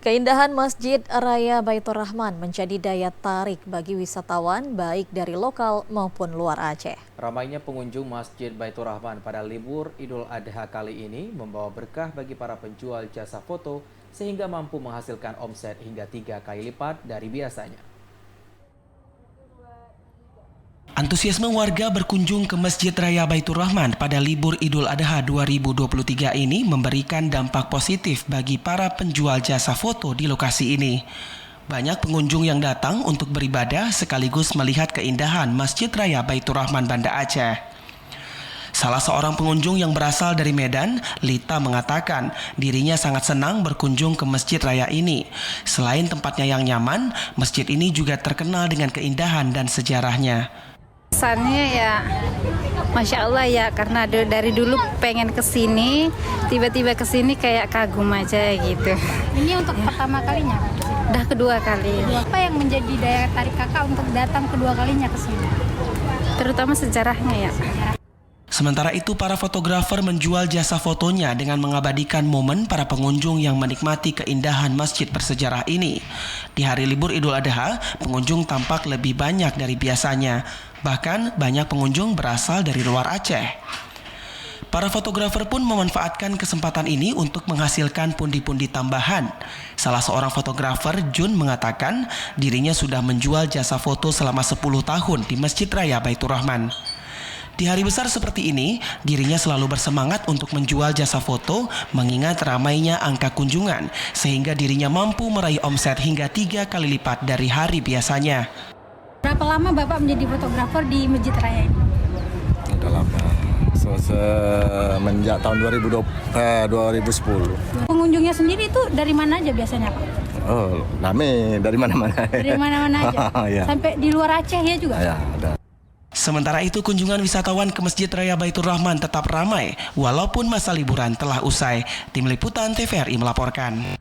Keindahan Masjid Raya Baitur Rahman menjadi daya tarik bagi wisatawan baik dari lokal maupun luar Aceh. Ramainya pengunjung Masjid Baitur Rahman pada libur Idul Adha kali ini membawa berkah bagi para penjual jasa foto sehingga mampu menghasilkan omset hingga 3 kali lipat dari biasanya. Antusiasme warga berkunjung ke Masjid Raya Baitur Rahman pada libur Idul Adha 2023 ini memberikan dampak positif bagi para penjual jasa foto di lokasi ini. Banyak pengunjung yang datang untuk beribadah sekaligus melihat keindahan Masjid Raya Baitur Rahman Banda Aceh. Salah seorang pengunjung yang berasal dari Medan, Lita, mengatakan dirinya sangat senang berkunjung ke Masjid Raya ini. Selain tempatnya yang nyaman, masjid ini juga terkenal dengan keindahan dan sejarahnya. Kesannya ya, Masya Allah ya, karena dari dulu pengen kesini, tiba-tiba kesini kayak kagum aja gitu. Ini untuk pertama kalinya? Udah kedua kali. Apa yang menjadi daya tarik kakak untuk datang kedua kalinya ke sini? Terutama sejarahnya ya. Sementara itu, para fotografer menjual jasa fotonya dengan mengabadikan momen para pengunjung yang menikmati keindahan masjid bersejarah ini. Di hari libur Idul Adha, pengunjung tampak lebih banyak dari biasanya. Bahkan banyak pengunjung berasal dari luar Aceh. Para fotografer pun memanfaatkan kesempatan ini untuk menghasilkan pundi-pundi tambahan. Salah seorang fotografer, Jun, mengatakan dirinya sudah menjual jasa foto selama 10 tahun di Masjid Raya Baitur Rahman. Di hari besar seperti ini, dirinya selalu bersemangat untuk menjual jasa foto mengingat ramainya angka kunjungan, sehingga dirinya mampu meraih omset hingga 3 kali lipat dari hari biasanya. Berapa lama Bapak menjadi fotografer di Masjid Raya ini? Udah lama, semenjak tahun 2010. Pengunjungnya sendiri itu dari mana aja biasanya Pak? Oh, rame dari mana-mana. Dari mana-mana aja? Ya. Sampai di luar Aceh ya juga? Ya, ada. Sementara itu, kunjungan wisatawan ke Masjid Raya Baitur Rahman tetap ramai, walaupun masa liburan telah usai. Tim Liputan TVRI melaporkan.